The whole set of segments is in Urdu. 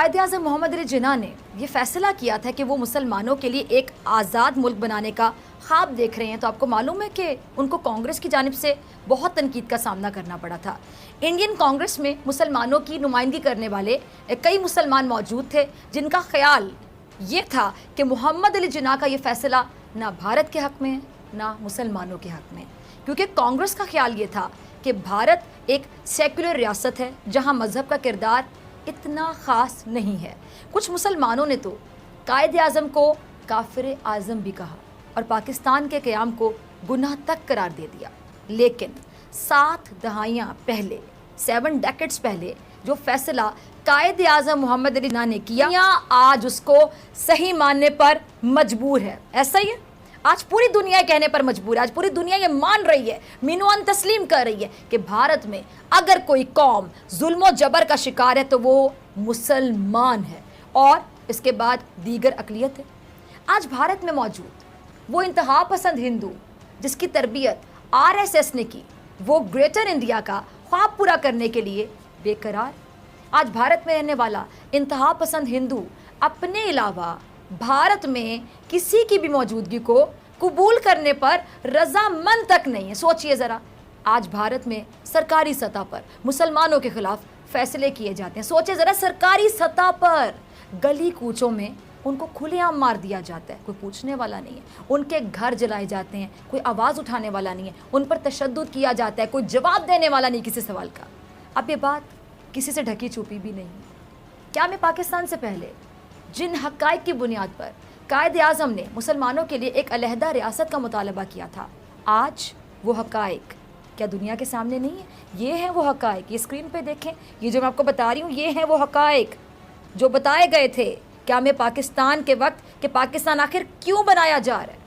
قائد اعظم محمد علی جناح نے یہ فیصلہ کیا تھا کہ وہ مسلمانوں کے لیے ایک آزاد ملک بنانے کا خواب دیکھ رہے ہیں، تو آپ کو معلوم ہے کہ ان کو کانگریس کی جانب سے بہت تنقید کا سامنا کرنا پڑا تھا۔ انڈین کانگریس میں مسلمانوں کی نمائندگی کرنے والے کئی مسلمان موجود تھے جن کا خیال یہ تھا کہ محمد علی جناح کا یہ فیصلہ نہ بھارت کے حق میں ہے نہ مسلمانوں کے حق میں، کیونکہ کانگریس کا خیال یہ تھا کہ بھارت ایک سیکولر ریاست ہے جہاں مذہب کا کردار اتنا خاص نہیں ہے۔ کچھ مسلمانوں نے تو قائد اعظم کو کافر اعظم بھی کہا اور پاکستان کے قیام کو گناہ تک قرار دے دیا، لیکن 7 دہائیاں پہلے 7 ڈیکیڈز پہلے جو فیصلہ قائد اعظم محمد علی جناح نے کیا آج اس کو صحیح ماننے پر مجبور ہے۔ ایسا ہی ہے، آج پوری دنیا کہنے پر مجبور ہے، آج پوری دنیا یہ مان رہی ہے، مینوان تسلیم کر رہی ہے کہ بھارت میں اگر کوئی قوم ظلم و جبر کا شکار ہے تو وہ مسلمان ہے، اور اس کے بعد دیگر اقلیت ہے۔ آج بھارت میں موجود وہ انتہا پسند ہندو جس کی تربیت RSS نے کی، وہ گریٹر انڈیا کا خواب پورا کرنے کے لیے بے قرار۔ آج بھارت میں رہنے والا انتہا پسند ہندو اپنے علاوہ بھارت میں کسی کی بھی موجودگی کو قبول کرنے پر رضامند تک نہیں ہے۔ سوچئے ذرا، آج بھارت میں سرکاری سطح پر مسلمانوں کے خلاف فیصلے کیے جاتے ہیں۔ سوچئے ذرا، سرکاری سطح پر گلی کوچوں میں ان کو کھلے عام مار دیا جاتا ہے، کوئی پوچھنے والا نہیں ہے، ان کے گھر جلائے جاتے ہیں، کوئی آواز اٹھانے والا نہیں ہے، ان پر تشدد کیا جاتا ہے، کوئی جواب دینے والا نہیں کسی سوال کا۔ اب یہ بات کسی سے ڈھکی چھپی بھی نہیں۔ کیا میں پاکستان سے پہلے جن حقائق کی بنیاد پر قائد اعظم نے مسلمانوں کے لیے ایک علیحدہ ریاست کا مطالبہ کیا تھا، آج وہ حقائق کیا دنیا کے سامنے نہیں ہے؟ یہ ہیں وہ حقائق، یہ اسکرین پہ دیکھیں، یہ جو میں آپ کو بتا رہی ہوں، یہ ہیں وہ حقائق جو بتائے گئے تھے کیا میں پاکستان کے وقت کہ پاکستان آخر کیوں بنایا جا رہا ہے۔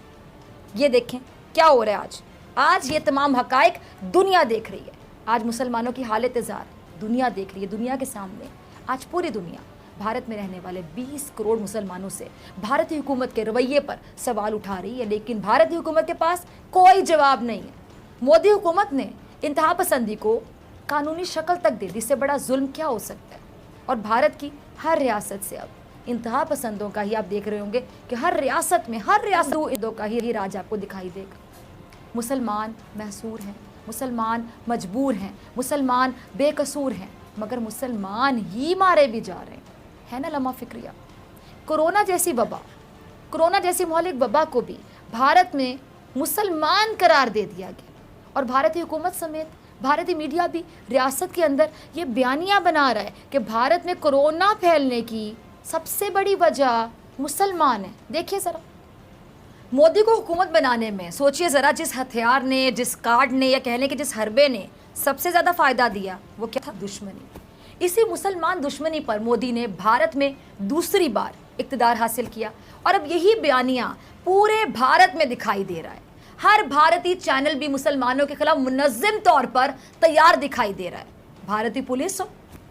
یہ دیکھیں کیا ہو رہا ہے آج یہ تمام حقائق دنیا دیکھ رہی ہے۔ آج مسلمانوں کی حالت زار دنیا دیکھ رہی ہے، دنیا کے سامنے۔ آج پوری دنیا بھارت میں رہنے والے 20 کروڑ مسلمانوں سے بھارتی حکومت کے رویے پر سوال اٹھا رہی ہے، لیکن بھارتی حکومت کے پاس کوئی جواب نہیں ہے۔ مودی حکومت نے انتہا پسندی کو قانونی شکل تک دے دی، اس سے بڑا ظلم کیا ہو سکتا ہے؟ اور بھارت کی ہر ریاست سے اب انتہا پسندوں کا ہی آپ دیکھ رہے ہوں گے کہ ہر ریاست کا ہی راج آپ کو دکھائی دے گا۔ مسلمان محصور ہیں، مسلمان مجبور ہیں، مسلمان بے قصور ہیں، مگر مسلمان ہی مارے بھی جا رہے ہیں، ہے نا لمحہ فکریہ۔ کورونا جیسی وبا، کورونا جیسی مہلک وبا کو بھی بھارت میں مسلمان قرار دے دیا گیا، اور بھارتی حکومت سمیت بھارتی میڈیا بھی ریاست کے اندر یہ بیانیہ بنا رہا ہے کہ بھارت میں کورونا پھیلنے کی سب سے بڑی وجہ مسلمان ہیں۔ دیکھیے ذرا، مودی کو حکومت بنانے میں سوچئے ذرا، جس ہتھیار نے، جس کارڈ نے، یا کہہ لیں کہ جس حربے نے سب سے زیادہ فائدہ دیا وہ کیا تھا؟ دشمنی۔ اسی مسلمان دشمنی پر مودی نے بھارت میں دوسری بار اقتدار حاصل کیا، اور اب یہی بیانیہ پورے بھارت میں دکھائی دے رہا ہے۔ ہر بھارتی چینل بھی مسلمانوں کے خلاف منظم طور پر تیار دکھائی دے رہا ہے۔ بھارتی پولیس ہو،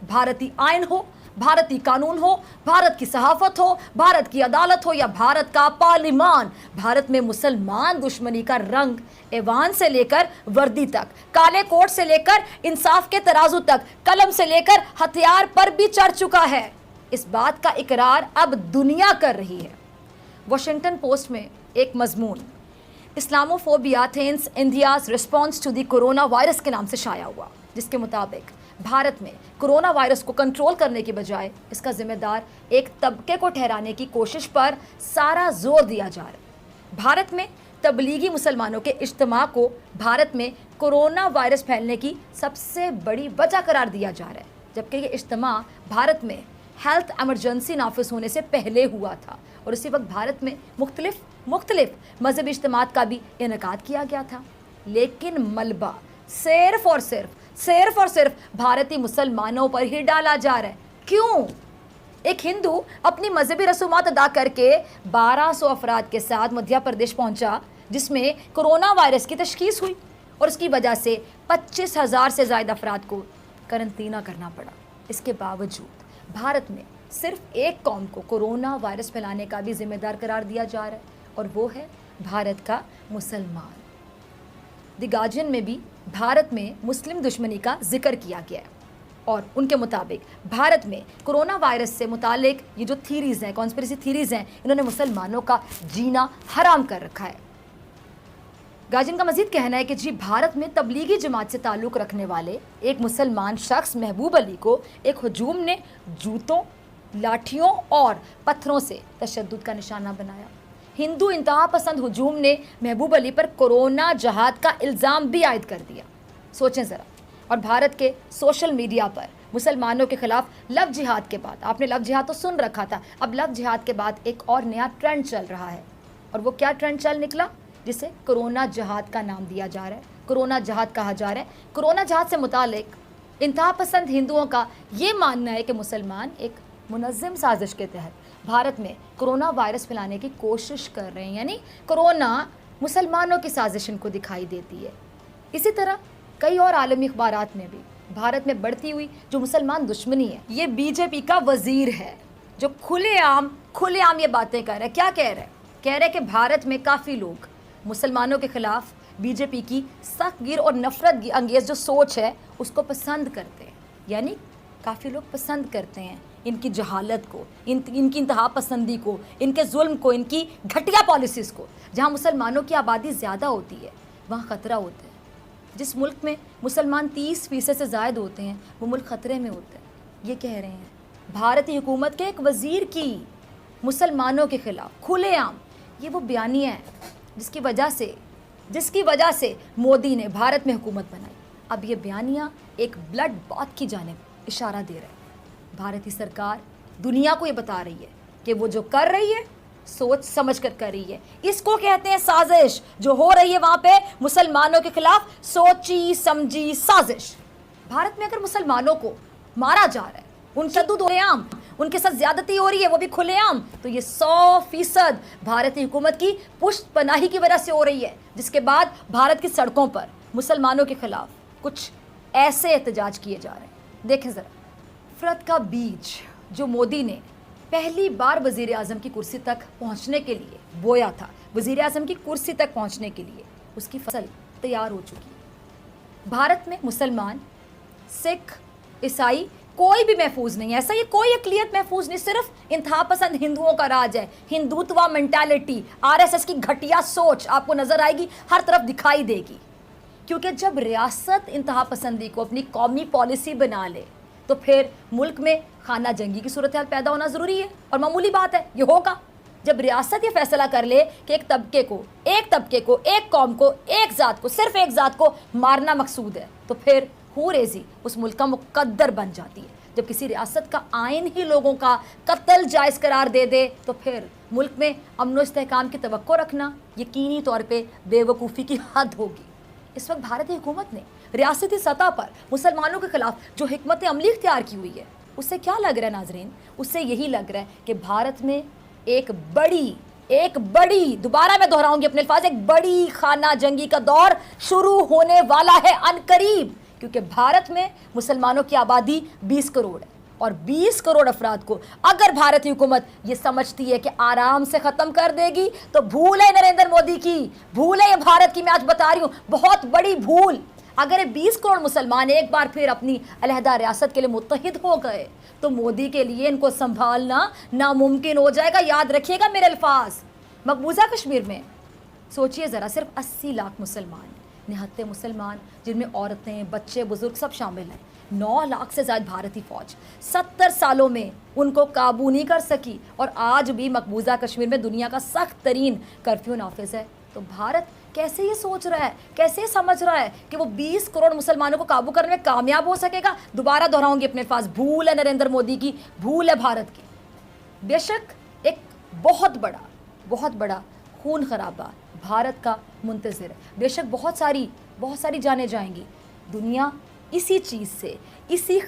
بھارتی آئین ہو، بھارتی قانون ہو، بھارت کی صحافت ہو، بھارت کی عدالت ہو، یا بھارت کا پارلیمان، بھارت میں مسلمان دشمنی کا رنگ ایوان سے لے کر وردی تک، کالے کوٹ سے لے کر انصاف کے ترازو تک، قلم سے لے کر ہتھیار پر بھی چڑھ چکا ہے۔ اس بات کا اقرار اب دنیا کر رہی ہے۔ واشنگٹن پوسٹ میں ایک مضمون Islamophobia taints India's response to the coronavirus کے نام سے شائع ہوا، جس کے مطابق بھارت میں کورونا وائرس کو کنٹرول کرنے کی بجائے اس کا ذمہ دار ایک طبقے کو ٹھہرانے کی کوشش پر سارا زور دیا جا رہا ہے۔ بھارت میں تبلیغی مسلمانوں کے اجتماع کو بھارت میں کورونا وائرس پھیلنے کی سب سے بڑی وجہ قرار دیا جا رہا ہے، جبکہ یہ اجتماع بھارت میں ہیلتھ ایمرجنسی نافذ ہونے سے پہلے ہوا تھا، اور اسی وقت بھارت میں مختلف مذہبی اجتماعات کا بھی انعقاد کیا گیا تھا، لیکن ملبہ صرف اور صرف بھارتی مسلمانوں پر ہی ڈالا جا رہا ہے۔ کیوں؟ ایک ہندو اپنی مذہبی رسومات ادا کر کے 1200 افراد کے ساتھ مدھیہ پردیش پہنچا، جس میں کورونا وائرس کی تشخیص ہوئی، اور اس کی وجہ سے 25,000 سے زائد افراد کو قرنطینہ کرنا پڑا۔ اس کے باوجود بھارت میں صرف ایک قوم کو کورونا وائرس پھیلانے کا بھی ذمہ دار قرار دیا جا رہا ہے، اور وہ ہے بھارت کا مسلمان۔ دی گارجین میں بھی بھارت میں مسلم دشمنی کا ذکر کیا گیا ہے۔ اور ان کے مطابق بھارت میں کرونا وائرس سے متعلق یہ جو تھیریز ہیں، کانسپریسی تھیریز ہیں، انہوں نے مسلمانوں کا جینا حرام کر رکھا ہے۔ گاجن کا مزید کہنا ہے کہ جی بھارت میں تبلیغی جماعت سے تعلق رکھنے والے ایک مسلمان شخص محبوب علی کو ایک ہجوم نے جوتوں، لاٹھیوں اور پتھروں سے تشدد کا نشانہ بنایا۔ ہندو انتہا پسند ہجوم نے محبوب علی پر کورونا جہاد کا الزام بھی عائد کر دیا۔ سوچیں ذرا۔ اور بھارت کے سوشل میڈیا پر مسلمانوں کے خلاف لو جہاد کے بعد، آپ نے لو جہاد تو سن رکھا تھا، اب لو جہاد کے بعد ایک اور نیا ٹرینڈ چل رہا ہے، اور وہ کیا ٹرینڈ چل نکلا؟ جسے کرونا جہاد کا نام دیا جا رہا ہے، کرونا جہاد کہا جا رہا ہے۔ کرونا جہاد سے متعلق انتہا پسند ہندوؤں کا یہ ماننا ہے کہ مسلمان ایک منظم سازش کے تحت بھارت میں کرونا وائرس پھیلانے کی کوشش کر رہے ہیں، یعنی کرونا مسلمانوں کی سازش ان کو دکھائی دیتی ہے۔ اسی طرح کئی اور عالمی اخبارات میں بھی بھارت میں بڑھتی ہوئی جو مسلمان دشمنی ہے، یہ بی جے پی کا وزیر ہے جو کھلے عام یہ باتیں کر رہے ہیں۔ کیا کہہ رہے ہیں کہ بھارت میں کافی لوگ مسلمانوں کے خلاف بی جے پی کی سخت گیر اور نفرت انگیز جو سوچ ہے اس کو پسند کرتے ہیں، یعنی کافی لوگ پسند کرتے ہیں ان کی جہالت کو، ان کی انتہا پسندی کو، ان کے ظلم کو، ان کی گھٹیا پالیسیز کو۔ جہاں مسلمانوں کی آبادی زیادہ ہوتی ہے وہاں خطرہ ہوتا ہے۔ جس ملک میں مسلمان 30% سے زائد ہوتے ہیں وہ ملک خطرے میں ہوتا ہے۔ یہ کہہ رہے ہیں بھارتی حکومت کے ایک وزیر کی مسلمانوں کے خلاف کھلے عام یہ وہ بیانیہ ہے جس کی وجہ سے مودی نے بھارت میں حکومت بنائی۔ اب یہ بیانیہ ایک بلڈ بات کی جانب اشارہ دے رہا ہے۔ بھارتی سرکار دنیا کو یہ بتا رہی ہے کہ وہ جو کر رہی ہے سوچ سمجھ کر کر رہی ہے۔ اس کو کہتے ہیں سازش، جو ہو رہی ہے وہاں پہ مسلمانوں کے خلاف سوچی سمجھی سازش۔ بھارت میں اگر مسلمانوں کو مارا جا رہا ہے، ان شدت ہو رہے عام، ان کے ساتھ زیادتی ہو رہی ہے وہ بھی کھلے عام، تو یہ 100% بھارتی حکومت کی پشت پناہی کی وجہ سے ہو رہی ہے، جس کے بعد بھارت کی سڑکوں پر مسلمانوں کے خلاف کچھ ایسے احتجاج کیے جا رہے ہیں۔ دیکھیں ذرا، نفرت کا بیج جو مودی نے پہلی بار وزیر اعظم کی کرسی تک پہنچنے کے لیے بویا تھا، وزیر اعظم کی کرسی تک پہنچنے کے لیے اس کی فصل تیار ہو چکی ہے۔ بھارت میں مسلمان، سکھ، عیسائی کوئی بھی محفوظ نہیں ہے، ایسا یہ کوئی اقلیت محفوظ نہیں، صرف انتہا پسند ہندوؤں کا راج ہے۔ ہندوتوا مینٹالٹی، RSS کی گھٹیا سوچ آپ کو نظر آئے گی، ہر طرف دکھائی دے گی، کیونکہ جب ریاست انتہا پسندی کو اپنی قومی پالیسی بنا لے تو پھر ملک میں خانہ جنگی کی صورتحال پیدا ہونا ضروری ہے، اور معمولی بات ہے یہ ہوگا۔ جب ریاست یہ فیصلہ کر لے کہ ایک طبقے کو، ایک قوم کو، ایک ذات کو، صرف ایک ذات کو مارنا مقصود ہے، تو پھر ریزی اس ملک کا مقدر بن جاتی ہے۔ جب کسی ریاست کا آئین ہی لوگوں کا قتل جائز قرار دے دے تو پھر ملک میں امن و استحکام کی توقع رکھنا یقینی طور پہ بے وقوفی کی حد ہوگی۔ اس وقت بھارتی حکومت نے ریاستی سطح پر مسلمانوں کے خلاف جو حکمت عملی اختیار کی ہوئی ہے، اس سے کیا لگ رہا ہے ناظرین؟ اس سے یہی لگ رہا ہے کہ بھارت میں ایک بڑی دوبارہ میں دہراؤں گی اپنے الفاظ، ایک بڑی خانہ جنگی کا دور شروع ہونے والا ہے عنقریب، کیونکہ بھارت میں مسلمانوں کی آبادی 20 کروڑ ہے، اور 20 کروڑ افراد کو اگر بھارتی حکومت یہ سمجھتی ہے کہ آرام سے ختم کر دے گی تو بھول ہے نریندر مودی کی، بھول ہے یہ بھارت کی، میں آج بتا رہی ہوں بہت بڑی بھول۔ اگر یہ 20 کروڑ مسلمان ایک بار پھر اپنی علیحدہ ریاست کے لیے متحد ہو گئے تو مودی کے لیے ان کو سنبھالنا ناممکن ہو جائے گا۔ یاد رکھیے گا میرے الفاظ۔ مقبوضہ کشمیر میں سوچئے ذرا، صرف 80 لاکھ مسلمان، نہتے مسلمان جن میں عورتیں، بچے، بزرگ سب شامل ہیں، 9 لاکھ سے زائد بھارتی فوج 70 سالوں میں ان کو قابو نہیں کر سکی، اور آج بھی مقبوضہ کشمیر میں دنیا کا سخت ترین کرفیو نافذ ہے۔ تو بھارت کیسے یہ سوچ رہا ہے، کیسے یہ سمجھ رہا ہے کہ وہ 20 کروڑ مسلمانوں کو قابو کرنے میں کامیاب ہو سکے گا؟ دوبارہ دہراؤں گی اپنے الفاظ، بھول ہے نریندر مودی کی، بھول ہے بھارت کی۔ بے شک ایک بہت بڑا خون خرابہ بھارت کا منتظر ہے، بے شک بہت ساری جانیں جائیں گی۔ دنیا اسی چیز سے، اسی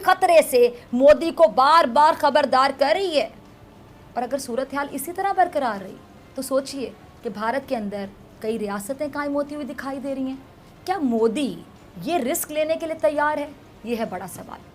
خطرے سے مودی کو بار بار خبردار کر رہی ہے، اور اگر صورتحال اسی طرح برقرار رہی تو سوچئے کہ بھارت کے اندر کئی ریاستیں قائم ہوتی ہوئی دکھائی دے رہی ہیں۔ کیا مودی یہ رسک لینے کے لیے تیار ہے؟ یہ ہے بڑا سوال۔